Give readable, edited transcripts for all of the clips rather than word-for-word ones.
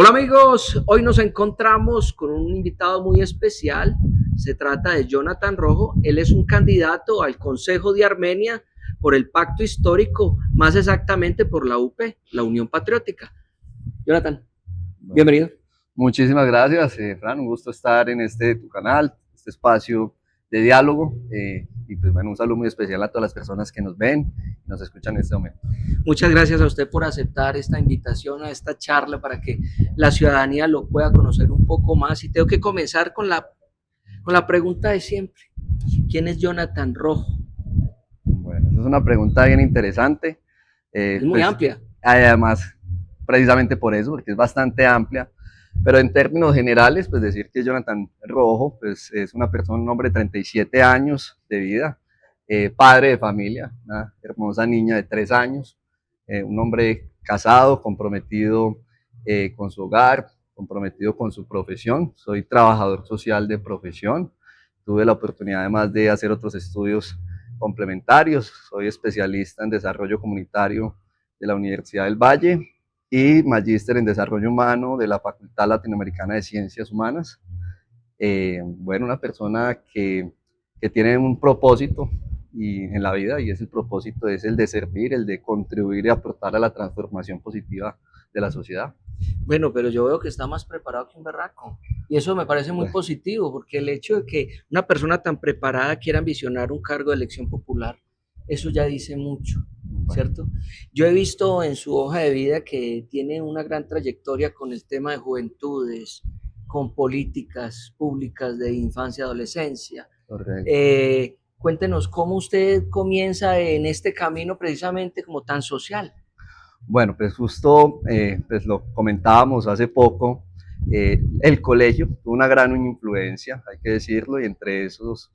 Hola amigos, hoy nos encontramos con un invitado muy especial. Se trata de Jonathan Rojo. Él es un candidato al Consejo de Armenia por el Pacto Histórico, más exactamente por la UP, la Unión Patriótica. Jonathan, Bueno, bienvenido. muchísimas gracias, Fran. Un gusto estar en tu canal, este espacio de diálogo. Y pues bueno, un saludo muy especial a todas las personas que nos ven y nos escuchan en este momento. Muchas gracias a usted por aceptar esta invitación a esta charla para que la ciudadanía lo pueda conocer un poco más. Y tengo que comenzar con la pregunta de siempre. ¿Quién es Jonathan Rojo? Bueno, esa es una pregunta bien interesante. Es muy Pues amplia. además, precisamente por eso, porque es bastante amplia. Pero en términos generales, pues decir que Jonathan Rojo pues, es una persona, un hombre de 37 años de vida, padre de familia, una hermosa niña de 3 años, un hombre casado, comprometido con su hogar, comprometido con su profesión. Soy trabajador social de profesión. Tuve la oportunidad además de hacer otros estudios complementarios. Soy especialista en desarrollo comunitario de la Universidad del Valle y magíster en desarrollo humano de la Facultad Latinoamericana de Ciencias Humanas. Bueno, una persona que tiene un propósito en la vida, y ese propósito es el de servir, el de contribuir y aportar a la transformación positiva de la sociedad. Bueno, pero yo veo que está más preparado que un berraco. Y eso me parece muy Bueno, positivo, porque el hecho de que una persona tan preparada quiera ambicionar un cargo de elección popular, eso ya dice mucho, bueno, ¿cierto? Yo he visto en su hoja de vida que tiene una gran trayectoria con el tema de juventudes, con políticas públicas de infancia y adolescencia. correcto. Cuéntenos cómo usted comienza en este camino precisamente como tan social. Bueno, pues justo pues lo comentábamos hace poco, el colegio tuvo una gran influencia, hay que decirlo, y entre esos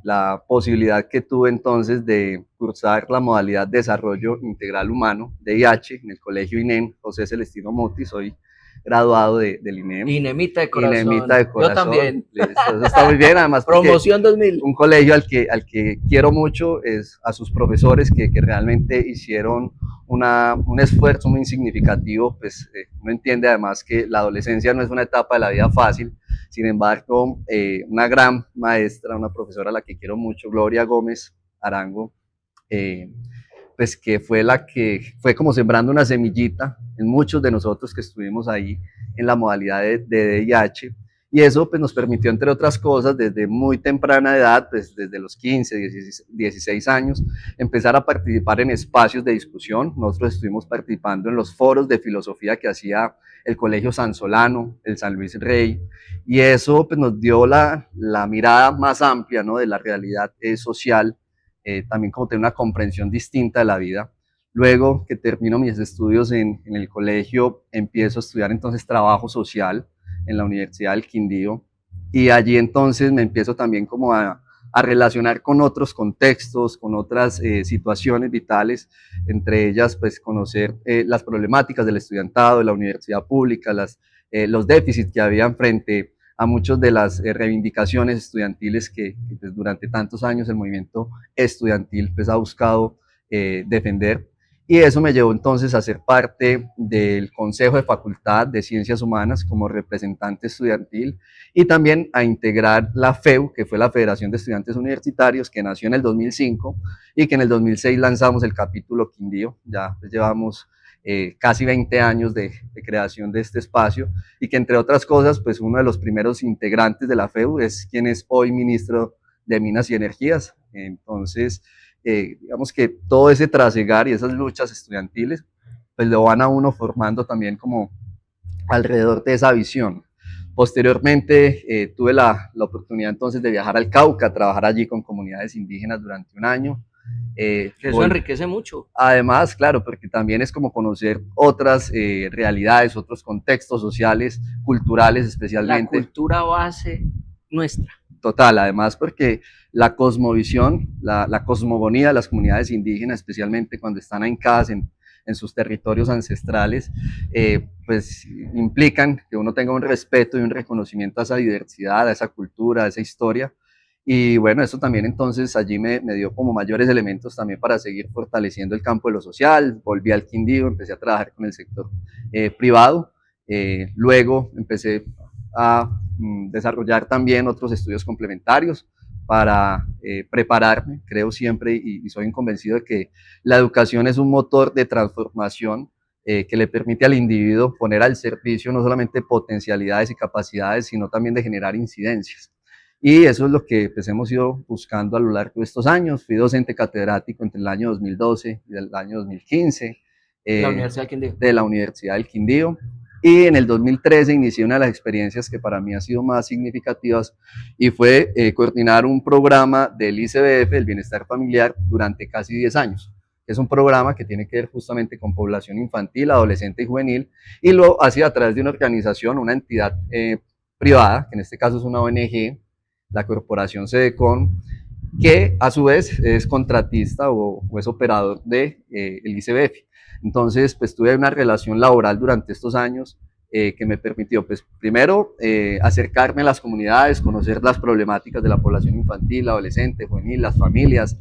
la posibilidad que tuve entonces de cursar la modalidad Desarrollo Integral Humano, DIH, en el colegio INEM, José Celestino Muti. Soy graduado del INEM, Y Nemita de INEMita corazón. de Yo corazón. también. Listo, eso está muy bien, además porque Promoción 2000. un colegio al que quiero mucho es a sus profesores que realmente hicieron un esfuerzo muy significativo. Pues uno entiende además que la adolescencia no es una etapa de la vida fácil. Sin embargo, una gran maestra, una profesora a la que quiero mucho, Gloria Gómez Arango, eh, pues que fue la que fue como sembrando una semillita en muchos de nosotros que estuvimos ahí en la modalidad de DIH. Y eso pues nos permitió, entre otras cosas, desde muy temprana edad, pues desde los 15, 16 años, empezar a participar en espacios de discusión. Nosotros estuvimos participando en los foros de filosofía que hacía el Colegio San Solano, el San Luis Rey, y eso pues nos dio la mirada más amplia, ¿no?, de la realidad social, también como tener una comprensión distinta de la vida. Luego que termino mis estudios en el colegio, empiezo a estudiar entonces trabajo social en la Universidad del Quindío, y allí entonces me empiezo también como a relacionar con otros contextos, con otras situaciones vitales, entre ellas pues conocer las problemáticas del estudiantado, de la universidad pública, los déficits que habían frente a muchas de las reivindicaciones estudiantiles que pues, durante tantos años el movimiento estudiantil pues, ha buscado defender. Y eso me llevó entonces a ser parte del Consejo de Facultad de Ciencias Humanas como representante estudiantil, y también a integrar la FEU, que fue la Federación de Estudiantes Universitarios, que nació en el 2005 y que en el 2006 lanzamos el capítulo Quindío. Ya pues, llevamos casi 20 años de creación de este espacio, y que entre otras cosas, pues uno de los primeros integrantes de la FEU es quien es hoy ministro de Minas y Energías. Entonces, digamos que todo ese trasegar y esas luchas estudiantiles, pues lo van a uno formando también como alrededor de esa visión. Posteriormente tuve la oportunidad entonces de viajar al Cauca, trabajar allí con comunidades indígenas durante un año. Eso enriquece mucho. Además, claro, porque también es como conocer otras realidades, otros contextos sociales, culturales La especialmente. cultura base nuestra. Total, además porque la cosmovisión, la cosmogonía de las comunidades indígenas, especialmente cuando están ahincadas en sus territorios ancestrales, pues implican que uno tenga un respeto y un reconocimiento a esa diversidad, a esa cultura, a esa historia. Y bueno, eso también entonces allí me dio como mayores elementos también para seguir fortaleciendo el campo de lo social. Volví al Quindío, empecé a trabajar con el sector privado, Luego empecé a desarrollar también otros estudios complementarios para prepararme. Creo siempre y soy un convencido de que la educación es un motor de transformación que le permite al individuo poner al servicio no solamente potencialidades y capacidades, sino también de generar incidencias. Y eso es lo que pues, hemos ido buscando a lo largo de estos años. Fui docente catedrático entre el año 2012 y el año 2015 La Universidad del Quindío. de la Universidad del Quindío. Y en el 2013 inicié una de las experiencias que para mí ha sido más significativas y fue coordinar un programa del ICBF, el Bienestar Familiar, durante casi 10 años. Es un programa que tiene que ver justamente con población infantil, adolescente y juvenil, y lo hacía a través de una organización, una entidad privada, que en este caso es una ONG, la Corporación Sedecon, que a su vez es contratista o es operador de el ICBF. Entonces, pues tuve una relación laboral durante estos años que me permitió, pues primero, acercarme a las comunidades, conocer las problemáticas de la población infantil, adolescente, juvenil, las familias.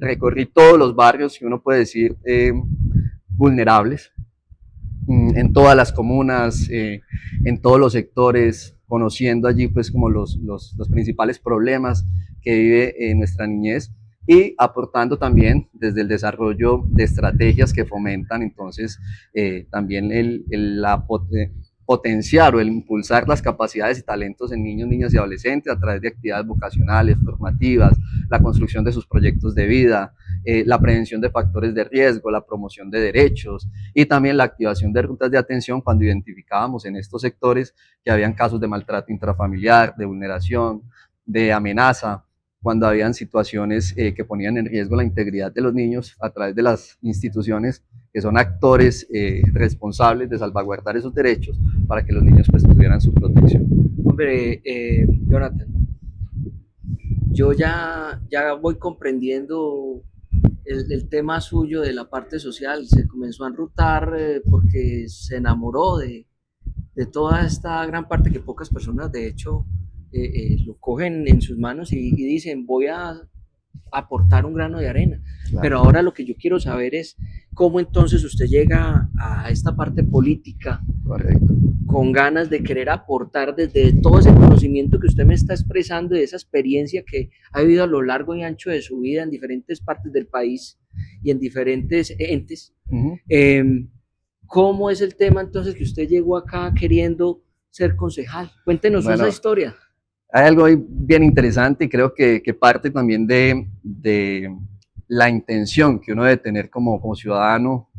Recorrí todos los barrios, que uno puede decir, vulnerables, en todas las comunas, en todos los sectores, conociendo allí pues como los principales problemas que vive nuestra niñez y aportando también desde el desarrollo de estrategias que fomentan entonces también potenciar o el impulsar las capacidades y talentos en niños, niñas y adolescentes a través de actividades vocacionales, formativas, la construcción de sus proyectos de vida, la prevención de factores de riesgo, la promoción de derechos y también la activación de rutas de atención cuando identificábamos en estos sectores que habían casos de maltrato intrafamiliar, de vulneración, de amenaza, cuando habían situaciones que ponían en riesgo la integridad de los niños a través de las instituciones que son actores responsables de salvaguardar esos derechos para que los niños pues tuvieran su protección. Hombre, Jonathan, yo ya voy comprendiendo el tema suyo de la parte social. Se comenzó a enrutar porque se enamoró de toda esta gran parte que pocas personas de hecho lo cogen en sus manos y dicen voy a aportar un grano de arena. Claro. Pero ahora lo que yo quiero saber es cómo entonces usted llega a esta parte política. Correcto. Con ganas de querer aportar desde todo ese conocimiento que usted me está expresando, de esa experiencia que ha vivido a lo largo y ancho de su vida en diferentes partes del país y en diferentes entes. ¿Cómo es el tema entonces que usted llegó acá queriendo ser concejal? Cuéntenos esa historia. Hay algo bien interesante y creo que parte también de la intención que uno debe tener como ciudadano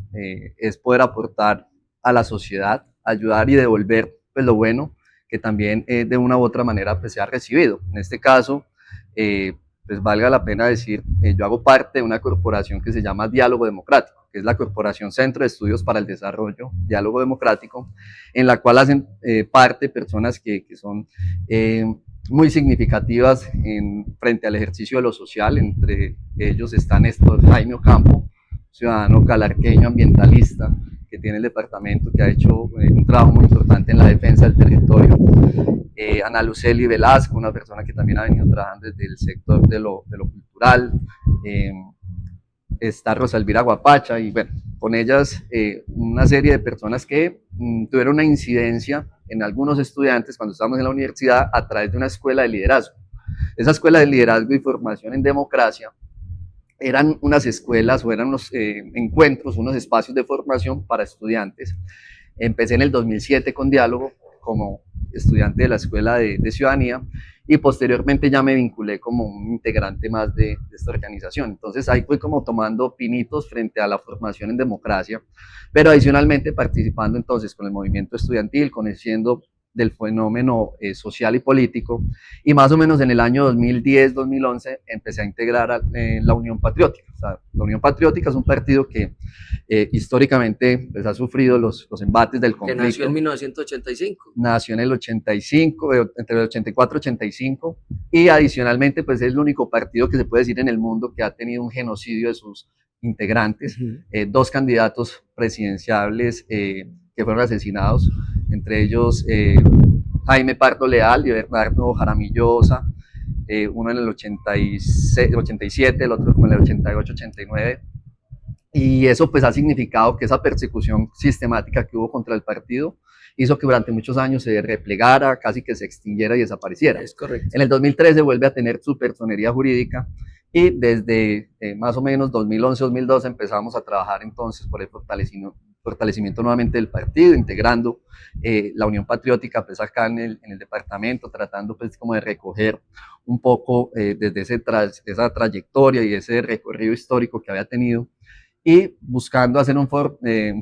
es poder aportar a la sociedad, ayudar y devolver pues, lo bueno que también de una u otra manera pues, se ha recibido. En este caso, pues valga la pena decir, yo hago parte de una corporación que se llama Diálogo Democrático, que es la Corporación Centro de Estudios para el Desarrollo, Diálogo Democrático, en la cual hacen parte personas que son muy significativas frente al ejercicio de lo social. Entre ellos está Néstor Jaime Ocampo, ciudadano calarqueño ambientalista, que tiene el departamento, que ha hecho un trabajo muy importante en la defensa del territorio. Ana Luceli Velasco, una persona que también ha venido trabajando desde el sector de lo cultural. Está Rosa Elvira Guapacha y bueno, con ellas una serie de personas que tuvieron una incidencia en algunos estudiantes cuando estábamos en la universidad a través de una escuela de liderazgo. Esa escuela de liderazgo y formación en democracia eran unas escuelas o eran unos encuentros, unos espacios de formación para estudiantes. Empecé en el 2007 con Diálogo como estudiante de la Escuela de Ciudadanía y posteriormente ya me vinculé como un integrante más de esta organización. Entonces ahí fui como tomando pinitos frente a la formación en democracia, pero adicionalmente participando entonces con el movimiento estudiantil, conociendo del fenómeno social y político, y más o menos en el año 2010-2011 empecé a integrar la Unión Patriótica. O sea, la Unión Patriótica es un partido que históricamente pues, ha sufrido los embates del conflicto. Que nació en 1985. Nació en el 85, entre el 84 y 85, y adicionalmente pues es el único partido que se puede decir en el mundo que ha tenido un genocidio de sus integrantes, dos candidatos presidenciables que fueron asesinados, entre ellos Jaime Pardo Leal y Bernardo Jaramillo Osa, uno en el 86, 87, el otro como en el 88-89, y eso pues ha significado que esa persecución sistemática que hubo contra el partido hizo que durante muchos años se replegara, casi que se extinguiera y desapareciera. Es correcto. En el 2013 vuelve a tener su personería jurídica y desde más o menos 2011-2012 empezamos a trabajar entonces por el fortalecimiento nuevamente del partido, integrando la Unión Patriótica pues acá en el departamento, tratando pues como de recoger un poco desde esa trayectoria y ese recorrido histórico que había tenido y buscando hacer un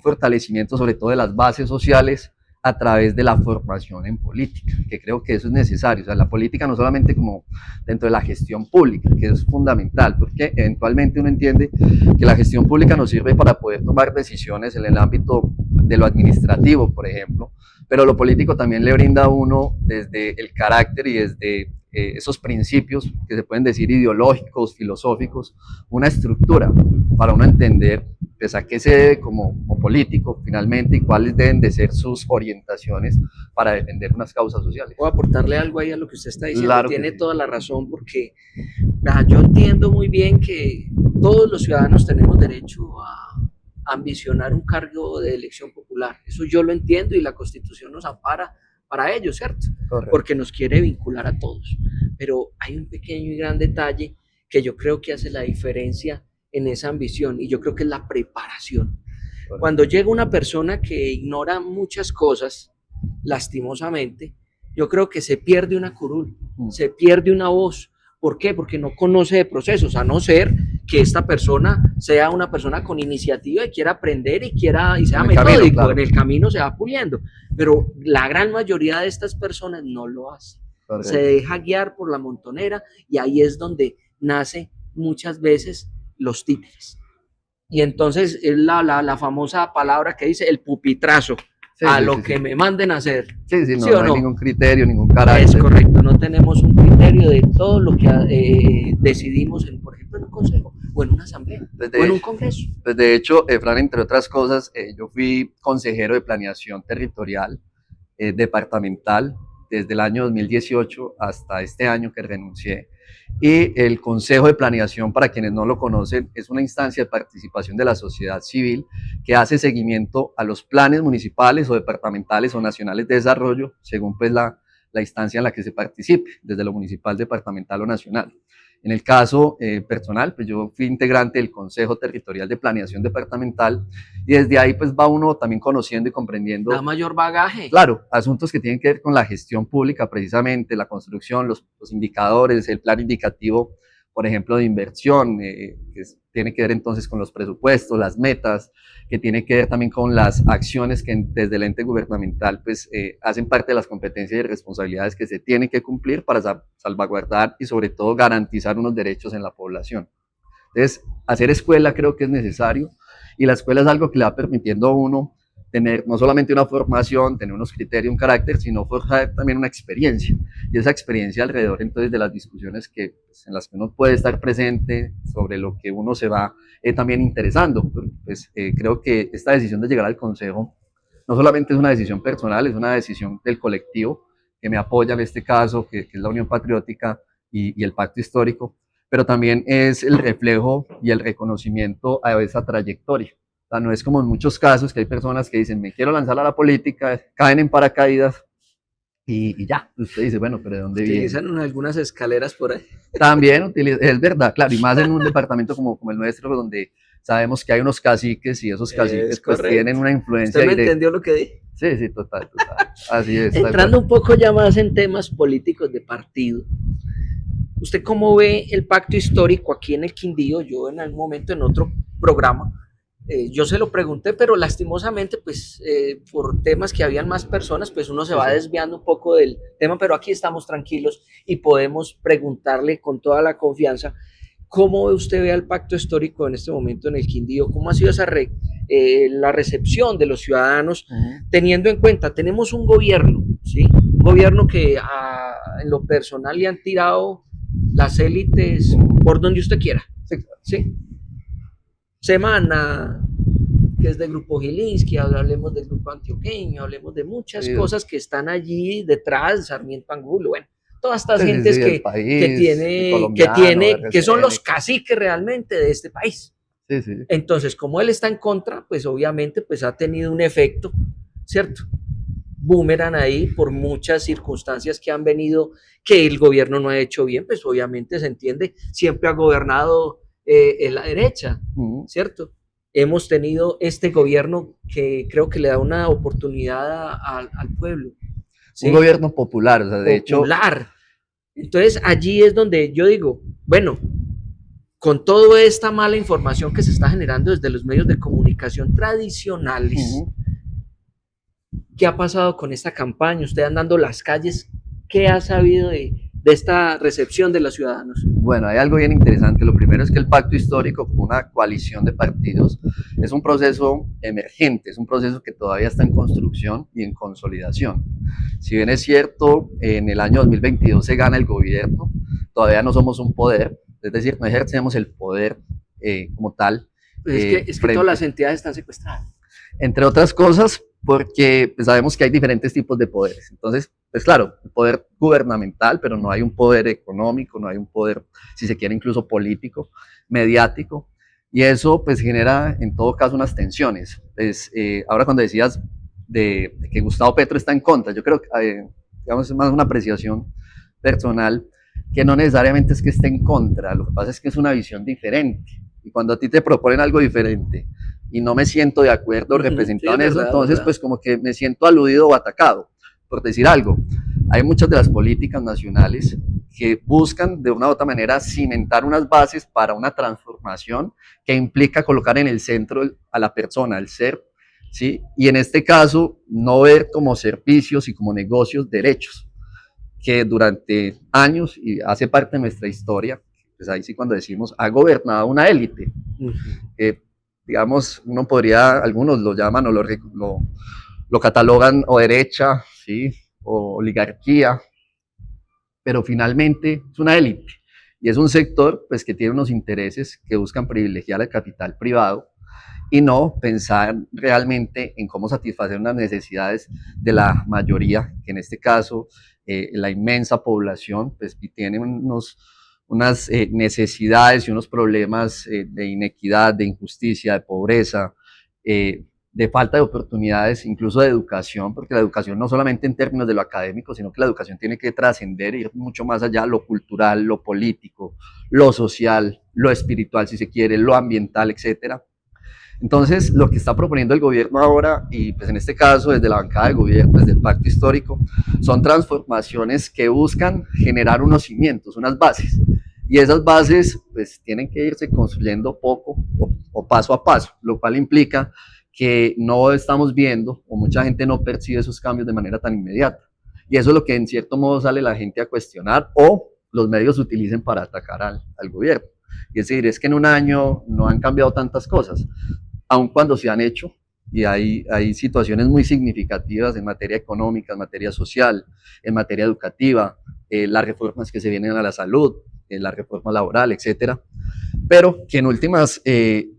fortalecimiento sobre todo de las bases sociales a través de la formación en política, que creo que eso es necesario. O sea, la política no solamente como dentro de la gestión pública, que es fundamental, porque eventualmente uno entiende que la gestión pública nos sirve para poder tomar decisiones en el ámbito de lo administrativo, por ejemplo, pero lo político también le brinda a uno desde el carácter y desde esos principios que se pueden decir ideológicos, filosóficos, una estructura para uno entender pues, a qué se debe como político finalmente y cuáles deben de ser sus orientaciones para defender unas causas sociales. Puedo aportarle algo ahí a lo que usted está diciendo. Claro Tiene sí. toda la razón, porque yo entiendo muy bien que todos los ciudadanos tenemos derecho a ambicionar un cargo de elección popular. Eso yo lo entiendo y la Constitución nos ampara para ello, ¿cierto? Correcto. Porque nos quiere vincular a todos. Pero hay un pequeño y gran detalle que yo creo que hace la diferencia en esa ambición, y yo creo que es la preparación. Correcto. Cuando llega una persona que ignora muchas cosas, lastimosamente, yo creo que se pierde una curul, se pierde una voz. ¿Por qué? Porque no conoce de procesos, a no ser que esta persona sea una persona con iniciativa y quiera aprender y sea metódico, camino, claro. En el camino se va puliendo, pero la gran mayoría de estas personas no lo hace. Correcto. Se deja guiar por la montonera y ahí es donde nace muchas veces los títeres. Y entonces es la famosa palabra que dice el pupitrazo. Sí, lo que me manden a hacer. Sí, no hay ningún criterio, ningún carácter. Es correcto, no tenemos un criterio de todo lo que decidimos, por ejemplo, en un consejo, o en una asamblea, o en un congreso. Pues de hecho, Fran, entre otras cosas, yo fui consejero de planeación territorial departamental desde el año 2018 hasta este año que renuncié. Y el Consejo de Planeación, para quienes no lo conocen, es una instancia de participación de la sociedad civil que hace seguimiento a los planes municipales o departamentales o nacionales de desarrollo, según pues la instancia en la que se participe, desde lo municipal, departamental o nacional. En el caso personal, pues yo fui integrante del Consejo Territorial de Planeación Departamental y desde ahí pues va uno también conociendo y comprendiendo. Da mayor bagaje. Claro, asuntos que tienen que ver con la gestión pública precisamente, la construcción, los indicadores, el plan indicativo, por ejemplo, de inversión, que tiene que ver entonces con los presupuestos, las metas, que tiene que ver también con las acciones que desde el ente gubernamental pues hacen parte de las competencias y responsabilidades que se tienen que cumplir para salvaguardar y sobre todo garantizar unos derechos en la población. Entonces, hacer escuela creo que es necesario y la escuela es algo que le va permitiendo a uno tener no solamente una formación, tener unos criterios, un carácter, sino forjar también una experiencia. Y esa experiencia alrededor entonces de las discusiones pues, en las que uno puede estar presente, sobre lo que uno se va también interesando. Pues creo que esta decisión de llegar al consejo no solamente es una decisión personal, es una decisión del colectivo que me apoya en este caso, que es la Unión Patriótica y el Pacto Histórico, pero también es el reflejo y el reconocimiento a esa trayectoria. O sea, no es como en muchos casos que hay personas que dicen, me quiero lanzar a la política, caen en paracaídas y ya. Usted dice, bueno, pero ¿de dónde viene? Utilizan algunas escaleras por ahí. También es verdad, claro, y más en un departamento como el nuestro, donde sabemos que hay unos caciques y esos caciques pues tienen una influencia. ¿Usted me entendió lo que dije? Sí, total. Así es. Entrando un poco ya más en temas políticos de partido, ¿usted cómo ve el pacto histórico aquí en el Quindío? Yo en algún momento en otro programa, yo se lo pregunté, pero lastimosamente, pues por temas que habían más personas, pues uno se va desviando un poco del tema, pero aquí estamos tranquilos y podemos preguntarle con toda la confianza, ¿cómo usted ve el pacto histórico en este momento en el Quindío? ¿Cómo ha sido esa la recepción de los ciudadanos, teniendo en cuenta, tenemos un gobierno, ¿sí? Un gobierno que en lo personal le han tirado las élites por donde usted quiera, ¿sí? Semana, que es del Grupo Gilinski, hablemos del Grupo Antioqueño, hablemos de muchas cosas que están allí detrás, Sarmiento Angulo, bueno, todas estas gentes que son los caciques realmente de este país. Sí, sí. Entonces, como él está en contra, pues obviamente pues ha tenido un efecto, ¿cierto? Boomerang ahí por muchas circunstancias que han venido, que el gobierno no ha hecho bien, pues obviamente se entiende, siempre ha gobernado en la derecha, ¿cierto? Hemos tenido este gobierno que creo que le da una oportunidad al pueblo. ¿Sí? Un gobierno popular, o sea, de popular. Entonces allí es donde yo digo, bueno, con toda esta mala información que se está generando desde los medios de comunicación tradicionales, ¿qué ha pasado con esta campaña? Usted andando las calles, ¿qué ha sabido de esta recepción de los ciudadanos? Bueno, hay algo bien interesante. Lo primero es que el pacto histórico, como una coalición de partidos, es un proceso emergente, es un proceso que todavía está en construcción y en consolidación. Si bien es cierto, en el año 2022 se gana el gobierno, todavía no somos un poder, es decir, no ejercemos el poder como tal. Pues es que todas las entidades están secuestradas. Entre otras cosas, porque pues, sabemos que hay diferentes tipos de poderes. Entonces, pues claro, el poder gubernamental, pero no hay un poder económico, no hay un poder, si se quiere, incluso político, mediático, y eso pues genera en todo caso unas tensiones. Pues, ahora cuando decías de que Gustavo Petro está en contra, yo creo que, digamos, es más una apreciación personal, que no necesariamente es que esté en contra, lo que pasa es que es una visión diferente, y cuando a ti te proponen algo diferente, y no me siento de acuerdo representado en eso, entonces pues como que me siento aludido o atacado, por decir algo. Hay muchas de las políticas nacionales que buscan de una u otra manera cimentar unas bases para una transformación que implica colocar en el centro a la persona, al ser, ¿sí? Y en este caso no ver como servicios y como negocios derechos, que durante años y hace parte de nuestra historia, pues ahí sí cuando decimos ha gobernado una élite. Digamos, uno podría, algunos lo llaman o lo catalogan o derecha, ¿sí? O oligarquía, pero finalmente es una élite y es un sector pues, que tiene unos intereses que buscan privilegiar el capital privado y no pensar realmente en cómo satisfacer unas necesidades de la mayoría, que en este caso la inmensa población pues, tiene unas necesidades y unos problemas de inequidad, de injusticia, de pobreza, de falta de oportunidades, incluso de educación, porque la educación no solamente en términos de lo académico, sino que la educación tiene que trascender y ir mucho más allá, lo cultural, lo político, lo social, lo espiritual, si se quiere, lo ambiental, etcétera. Entonces, lo que está proponiendo el gobierno ahora, y pues en este caso desde la bancada de gobierno, desde el pacto histórico, son transformaciones que buscan generar unos cimientos, unas bases. Y esas bases pues tienen que irse construyendo poco o paso a paso, lo cual implica que no estamos viendo o mucha gente no percibe esos cambios de manera tan inmediata. Y eso es lo que en cierto modo sale la gente a cuestionar o los medios utilicen para atacar al gobierno. Y es decir, es que en un año no han cambiado tantas cosas, aun cuando se han hecho, y hay situaciones muy significativas en materia económica, en materia social, en materia educativa, las reformas que se vienen a la salud, la reforma laboral, etcétera, pero que en últimas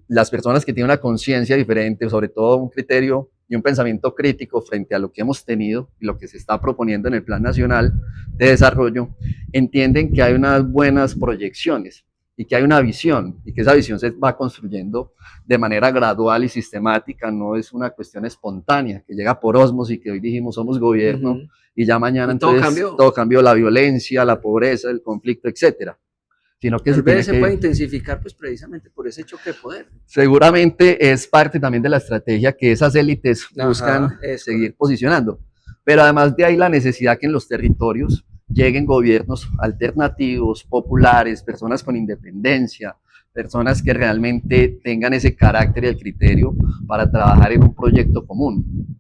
las personas que tienen una conciencia diferente, sobre todo un criterio y un pensamiento crítico frente a lo que hemos tenido y lo que se está proponiendo en el Plan Nacional de Desarrollo, entienden que hay unas buenas proyecciones y que hay una visión y que esa visión se va construyendo de manera gradual y sistemática, no es una cuestión espontánea que llega por ósmosis, que hoy dijimos somos gobierno y ya mañana entonces todo cambió, la violencia, la pobreza, el conflicto, etcétera. Sino que tal vez se puede intensificar pues precisamente por ese choque de poder. Seguramente es parte también de la estrategia que esas élites buscan seguir posicionando, pero además de ahí la necesidad que en los territorios lleguen gobiernos alternativos, populares, personas con independencia, personas que realmente tengan ese carácter y el criterio para trabajar en un proyecto común.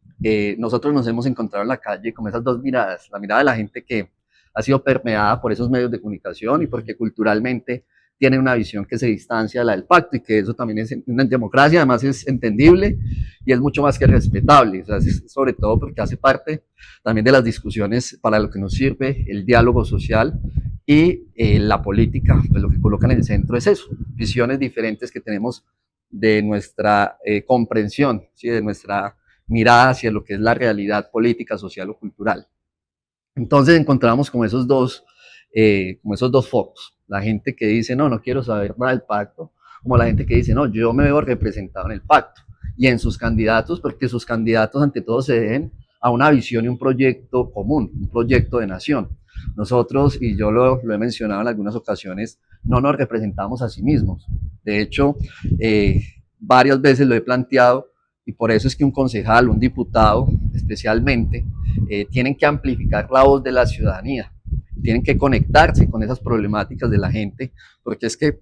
Nosotros nos hemos encontrado en la calle con esas dos miradas, la mirada de la gente que ha sido permeada por esos medios de comunicación y porque culturalmente tiene una visión que se distancia de la del pacto y que eso también es una democracia, además es entendible y es mucho más que respetable, o sea, sobre todo porque hace parte también de las discusiones para lo que nos sirve el diálogo social y la política, pues lo que colocan en el centro es eso, visiones diferentes que tenemos de nuestra comprensión, ¿sí? De nuestra mirada hacia lo que es la realidad política, social o cultural. Entonces encontramos como esos dos focos. La gente que dice, no quiero saber nada del pacto, como la gente que dice, no, yo me veo representado en el pacto y en sus candidatos, porque sus candidatos ante todo se deben a una visión y un proyecto común, un proyecto de nación. Nosotros, y yo lo he mencionado en algunas ocasiones, no nos representamos a sí mismos. De hecho, varias veces lo he planteado y por eso es que un concejal, un diputado especialmente, tienen que amplificar la voz de la ciudadanía, tienen que conectarse con esas problemáticas de la gente, porque es que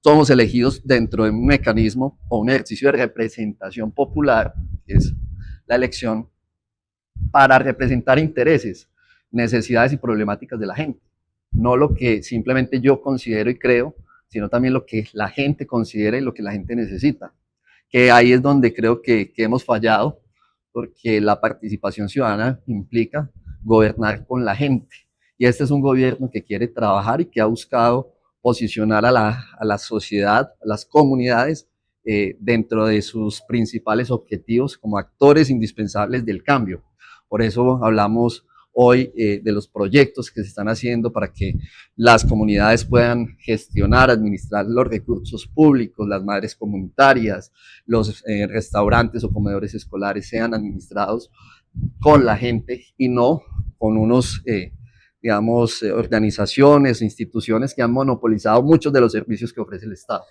somos elegidos dentro de un mecanismo o un ejercicio de representación popular, que es la elección, para representar intereses, necesidades y problemáticas de la gente. No lo que simplemente yo considero y creo, sino también lo que la gente considera y lo que la gente necesita. Que ahí es donde creo que hemos fallado, porque la participación ciudadana implica gobernar con la gente. Y este es un gobierno que quiere trabajar y que ha buscado posicionar a la sociedad, a las comunidades, dentro de sus principales objetivos como actores indispensables del cambio. Por eso hablamos hoy de los proyectos que se están haciendo para que las comunidades puedan gestionar, administrar los recursos públicos, las madres comunitarias, los restaurantes o comedores escolares sean administrados con la gente y no con unos, digamos, organizaciones, instituciones que han monopolizado muchos de los servicios que ofrece el Estado.